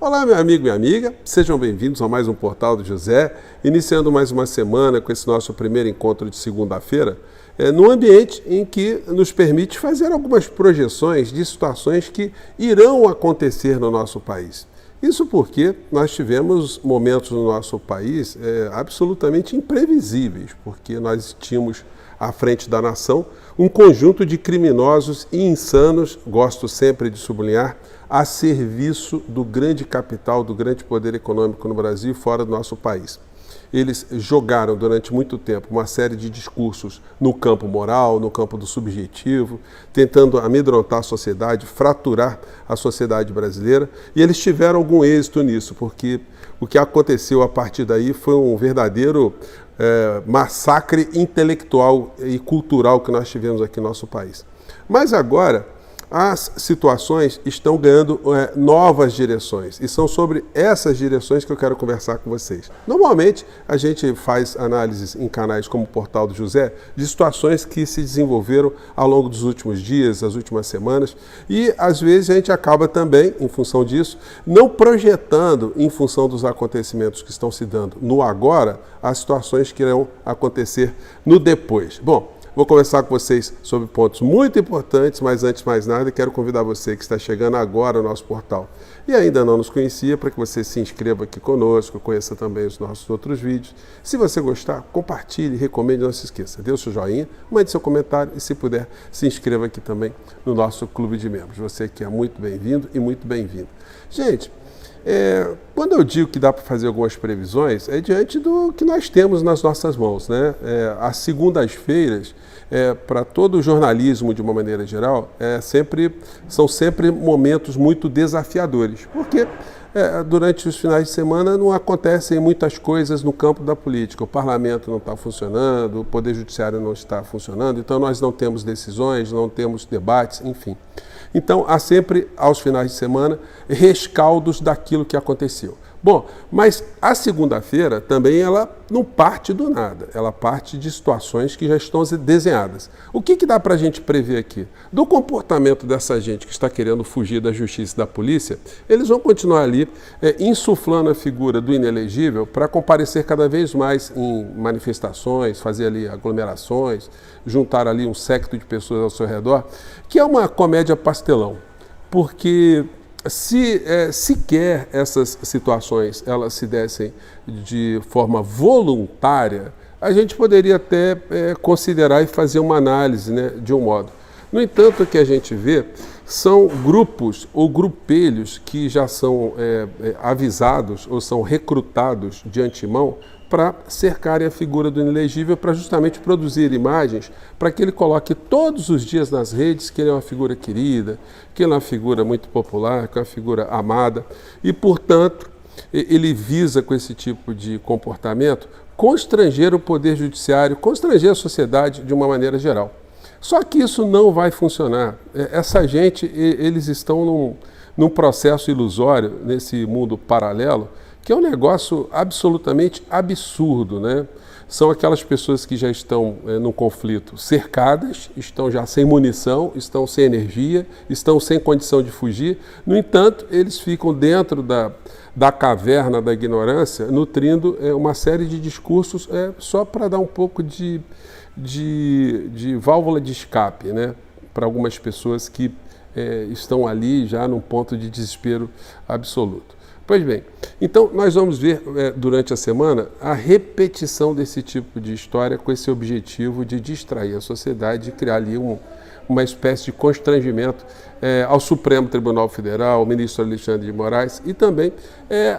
Olá, meu amigo e minha amiga, sejam bem-vindos a mais um Portal do José, iniciando mais uma semana com esse nosso primeiro encontro de segunda-feira, num ambiente em que nos permite fazer algumas projeções de situações que irão acontecer no nosso país. Isso porque nós tivemos momentos no nosso país absolutamente imprevisíveis, porque nós tínhamos à frente da nação um conjunto de criminosos e insanos, gosto sempre de sublinhar, a serviço do grande capital, do grande poder econômico no Brasil e fora do nosso país. Eles jogaram durante muito tempo uma série de discursos no campo moral, no campo do subjetivo, tentando amedrontar a sociedade, fraturar a sociedade brasileira, e eles tiveram algum êxito nisso, porque o que aconteceu a partir daí foi um verdadeiro massacre intelectual e cultural que nós tivemos aqui no nosso país. Mas agora as situações estão ganhando novas direções e são sobre essas direções que eu quero conversar com vocês. Normalmente a gente faz análises em canais como o Portal do José de situações que se desenvolveram ao longo dos últimos dias, das últimas semanas, e às vezes a gente acaba também, em função disso, não projetando em função dos acontecimentos que estão se dando no agora, as situações que irão acontecer no depois. Bom, vou conversar com vocês sobre pontos muito importantes, mas antes de mais nada, quero convidar você que está chegando agora ao nosso portal e ainda não nos conhecia, para que você se inscreva aqui conosco, conheça também os nossos outros vídeos. Se você gostar, compartilhe, recomende, não se esqueça. Dê o seu joinha, mande seu comentário e, se puder, se inscreva aqui também no nosso clube de membros. Você que é muito bem-vindo e muito bem-vindo. Gente, quando eu digo que dá para fazer algumas previsões, é diante do que nós temos nas nossas mãos, né? As segundas-feiras, para todo o jornalismo de uma maneira geral, são sempre momentos muito desafiadores, porque durante os finais de semana não acontecem muitas coisas no campo da política. O parlamento não está funcionando, o poder judiciário não está funcionando, então nós não temos decisões, não temos debates, enfim. Então, há sempre, aos finais de semana, rescaldos daquilo que aconteceu. Bom, mas a segunda-feira também ela não parte do nada, ela parte de situações que já estão desenhadas. O que dá para a gente prever aqui? Do comportamento dessa gente que está querendo fugir da justiça e da polícia, eles vão continuar ali insuflando a figura do inelegível para comparecer cada vez mais em manifestações, fazer ali aglomerações, juntar ali um séquito de pessoas ao seu redor, que é uma comédia pastelão, porque se sequer essas situações elas se dessem de forma voluntária, a gente poderia até considerar e fazer uma análise, né, de um modo. No entanto, o que a gente vê são grupos ou grupelhos que já são avisados ou são recrutados de antemão para cercarem a figura do inelegível, para justamente produzir imagens para que ele coloque todos os dias nas redes que ele é uma figura querida, que ele é uma figura muito popular, que é uma figura amada, e, portanto, ele visa com esse tipo de comportamento constranger o poder judiciário, constranger a sociedade de uma maneira geral. Só que isso não vai funcionar. Essa gente, eles estão num processo ilusório, nesse mundo paralelo, que é um negócio absolutamente absurdo, né? São aquelas pessoas que já estão num conflito cercadas, estão já sem munição, estão sem energia, estão sem condição de fugir. No entanto, eles ficam dentro da caverna da ignorância, nutrindo uma série de discursos só para dar um pouco de válvula de escape, né? Para algumas pessoas que estão ali já num ponto de desespero absoluto. Pois bem, então nós vamos ver durante a semana a repetição desse tipo de história com esse objetivo de distrair a sociedade e criar ali uma espécie de constrangimento ao Supremo Tribunal Federal, ao ministro Alexandre de Moraes e também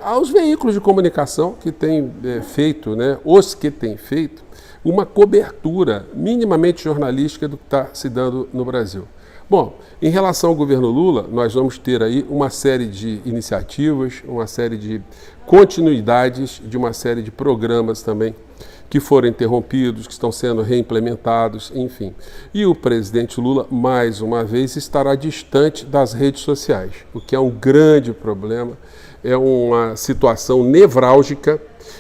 aos veículos de comunicação que têm feito, né, os que têm feito, uma cobertura minimamente jornalística do que está se dando no Brasil. Bom, em relação ao governo Lula, nós vamos ter aí uma série de iniciativas, uma série de continuidades de uma série de programas também que foram interrompidos, que estão sendo reimplementados, enfim. E o presidente Lula, mais uma vez, estará distante das redes sociais, o que é um grande problema, é uma situação nevrálgica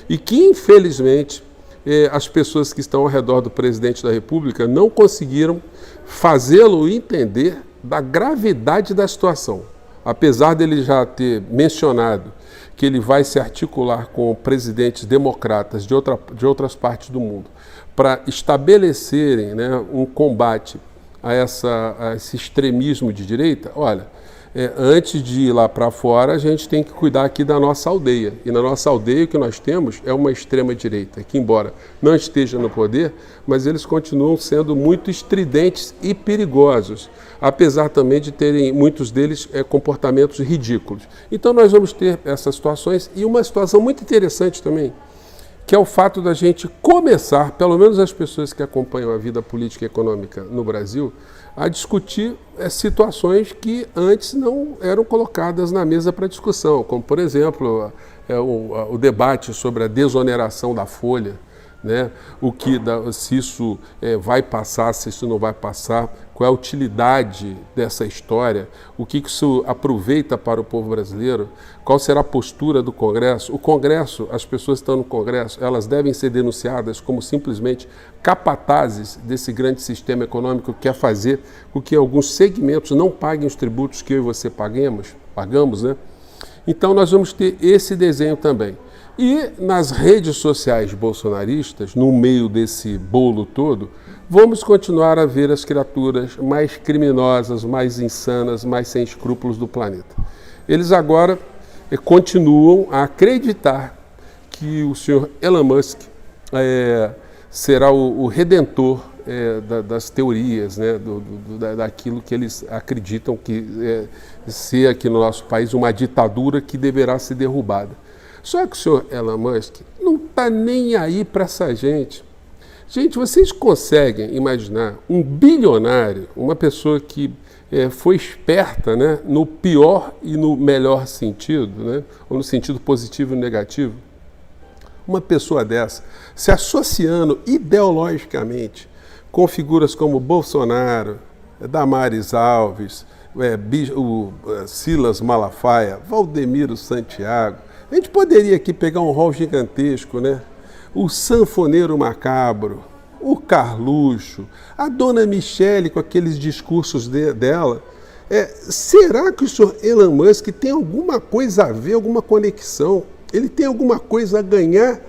e que, infelizmente, as pessoas que estão ao redor do presidente da República não conseguiram fazê-lo entender da gravidade da situação. apesar dele já ter mencionado que ele vai se articular com presidentes democratas de outras partes do mundo para estabelecerem, né, um combate a esse extremismo de direita, olha, antes de ir lá para fora, a gente tem que cuidar aqui da nossa aldeia. E na nossa aldeia o que nós temos é uma extrema-direita, que embora não esteja no poder, mas eles continuam sendo muito estridentes e perigosos, apesar também de terem, muitos deles, comportamentos ridículos. Então nós vamos ter essas situações e uma situação muito interessante também, que é o fato da gente começar, pelo menos as pessoas que acompanham a vida política e econômica no Brasil, a discutir situações que antes não eram colocadas na mesa para discussão, como, por exemplo, o debate sobre a desoneração da folha, né? Se isso vai passar, se isso não vai passar, qual é a utilidade dessa história, o que isso aproveita para o povo brasileiro, qual será a postura do Congresso. O Congresso, as pessoas que estão no Congresso, elas devem ser denunciadas como simplesmente capatazes desse grande sistema econômico que quer fazer com que alguns segmentos não paguem os tributos que eu e você pagamos, né? Então nós vamos ter esse desenho também. E nas redes sociais bolsonaristas, no meio desse bolo todo, vamos continuar a ver as criaturas mais criminosas, mais insanas, mais sem escrúpulos do planeta. Eles agora continuam a acreditar que o senhor Elon Musk será o redentor das teorias, né, daquilo que eles acreditam que ser aqui no nosso país uma ditadura que deverá ser derrubada. Só que o senhor Elon Musk não está nem aí para essa gente. Gente, vocês conseguem imaginar um bilionário, uma pessoa que foi esperta, né, no pior e no melhor sentido, né, ou no sentido positivo e negativo, uma pessoa dessa se associando ideologicamente com figuras como Bolsonaro, Damares Alves, Silas Malafaia, Valdemiro Santiago. A gente poderia aqui pegar um rol gigantesco, né? O sanfoneiro macabro, o Carluxo, a dona Michele com aqueles discursos dela. Será que o senhor Elon Musk tem alguma coisa a ver, alguma conexão? Ele tem alguma coisa a ganhar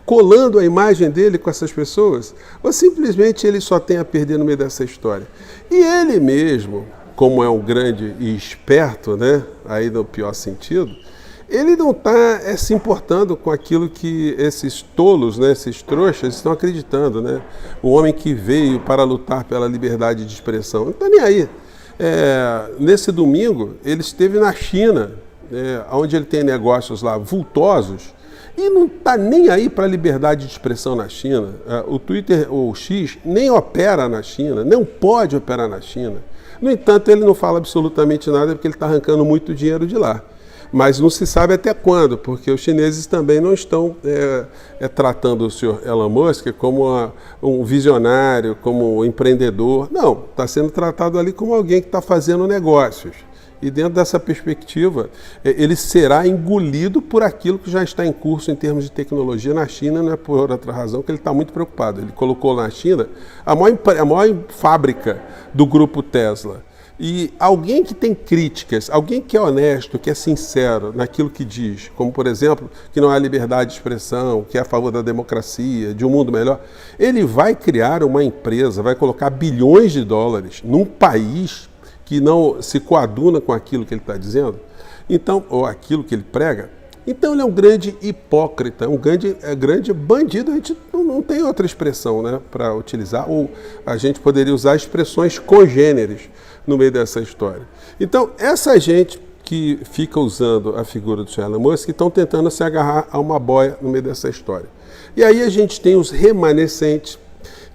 colando a imagem dele com essas pessoas? Ou simplesmente ele só tem a perder no meio dessa história? E ele mesmo, como é um grande e esperto, né? Aí no pior sentido, ele não está se importando com aquilo que esses tolos, né, esses trouxas estão acreditando, né? O homem que veio para lutar pela liberdade de expressão. Não está nem aí. Nesse domingo, ele esteve na China, onde ele tem negócios lá vultosos, e não está nem aí para a liberdade de expressão na China. O Twitter, o X, nem opera na China, não pode operar na China. No entanto, ele não fala absolutamente nada porque ele está arrancando muito dinheiro de lá. Mas não se sabe até quando, porque os chineses também não estão tratando o senhor Elon Musk como um visionário, como um empreendedor. Não, está sendo tratado ali como alguém que está fazendo negócios. E dentro dessa perspectiva, ele será engolido por aquilo que já está em curso em termos de tecnologia na China, não é por outra razão que ele está muito preocupado. Ele colocou na China a maior fábrica do grupo Tesla. E alguém que tem críticas, alguém que é honesto, que é sincero naquilo que diz, como, por exemplo, que não há liberdade de expressão, que é a favor da democracia, de um mundo melhor, ele vai criar uma empresa, vai colocar bilhões de dólares num país que não se coaduna com aquilo que ele está dizendo, então, ou aquilo que ele prega. Então ele é um grande hipócrita, um grande bandido. A gente não tem outra expressão, né, para utilizar, ou a gente poderia usar expressões congêneres no meio dessa história. Então, essa gente que fica usando a figura do Sr. Elon Musk estão tentando se agarrar a uma boia no meio dessa história. E aí a gente tem os remanescentes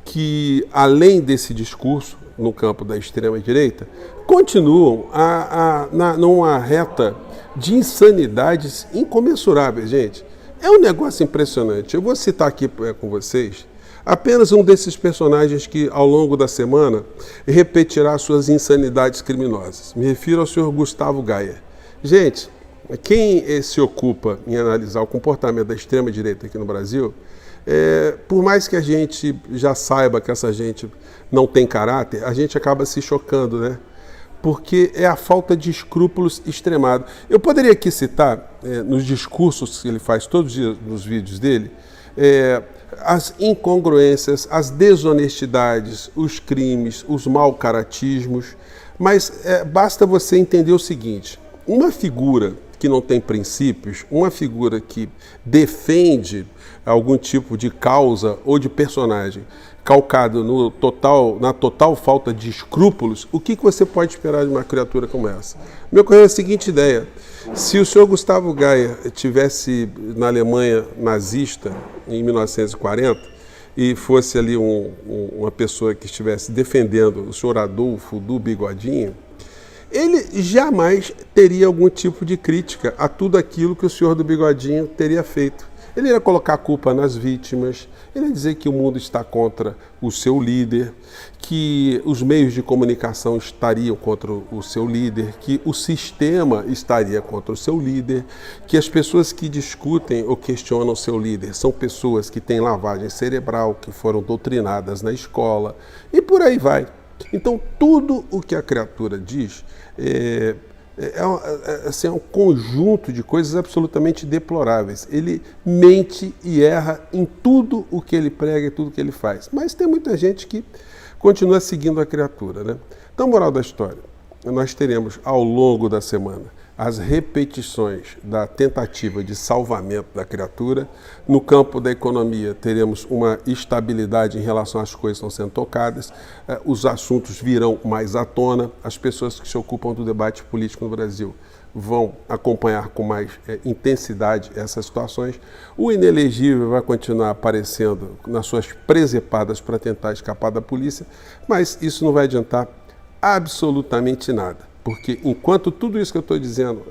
que, além desse discurso no campo da extrema-direita, continuam numa reta de insanidades incomensuráveis, gente. É um negócio impressionante. Eu vou citar aqui com vocês apenas um desses personagens que, ao longo da semana, repetirá suas insanidades criminosas. Me refiro ao senhor Gustavo Gaia. Gente, quem se ocupa em analisar o comportamento da extrema-direita aqui no Brasil, por mais que a gente já saiba que essa gente não tem caráter, a gente acaba se chocando, né? porque é a falta de escrúpulos extremado. Eu poderia aqui citar, nos discursos que ele faz todos os dias nos vídeos dele, as incongruências, as desonestidades, os crimes, os mau-caratismos, mas basta você entender o seguinte: uma figura que não tem princípios, uma figura que defende algum tipo de causa ou de personagem calcado na total falta de escrúpulos, o que você pode esperar de uma criatura como essa? Me ocorreu a seguinte ideia: se o senhor Gustavo Gaia estivesse na Alemanha nazista em 1940 e fosse ali uma pessoa que estivesse defendendo o senhor Adolfo do Bigodinho, ele jamais teria algum tipo de crítica a tudo aquilo que o senhor do Bigodinho teria feito. Ele ia colocar a culpa nas vítimas, ele ia dizer que o mundo está contra o seu líder, que os meios de comunicação estariam contra o seu líder, que o sistema estaria contra o seu líder, que as pessoas que discutem ou questionam o seu líder são pessoas que têm lavagem cerebral, que foram doutrinadas na escola, e por aí vai. Então, tudo o que a criatura diz é um conjunto de coisas absolutamente deploráveis. Ele mente e erra em tudo o que ele prega e tudo o que ele faz. Mas tem muita gente que continua seguindo a criatura, né? Então, moral da história, nós teremos ao longo da semana as repetições da tentativa de salvamento da criatura. No campo da economia, teremos uma estabilidade em relação às coisas que estão sendo tocadas, os assuntos virão mais à tona, as pessoas que se ocupam do debate político no Brasil vão acompanhar com mais intensidade essas situações. O inelegível vai continuar aparecendo nas suas presepadas para tentar escapar da polícia, mas isso não vai adiantar absolutamente nada. Porque enquanto tudo isso que eu estou dizendo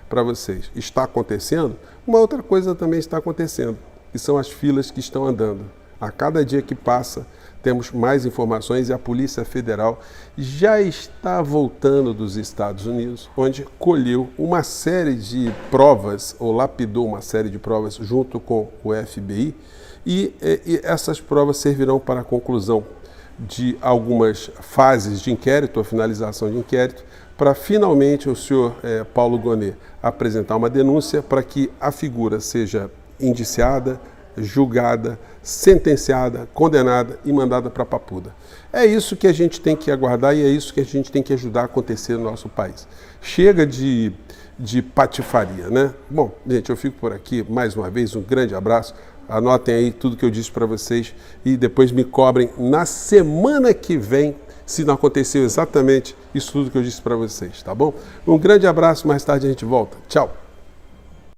para vocês está acontecendo, uma outra coisa também está acontecendo, que são as filas que estão andando. A cada dia que passa, temos mais informações e a Polícia Federal já está voltando dos Estados Unidos, onde colheu uma série de provas, ou lapidou uma série de provas junto com o FBI, e essas provas servirão para a conclusão de algumas fases de inquérito, a finalização de inquérito, para finalmente o senhor Paulo Gonet apresentar uma denúncia para que a figura seja indiciada, julgada, sentenciada, condenada e mandada para a papuda. É isso que a gente tem que aguardar e é isso que a gente tem que ajudar a acontecer no nosso país. Chega de patifaria, né? Bom, gente, eu fico por aqui. Mais uma vez, um grande abraço. Anotem aí tudo que eu disse para vocês e depois me cobrem na semana que vem se não aconteceu exatamente isso tudo que eu disse para vocês, tá bom? Um grande abraço, mais tarde a gente volta. Tchau!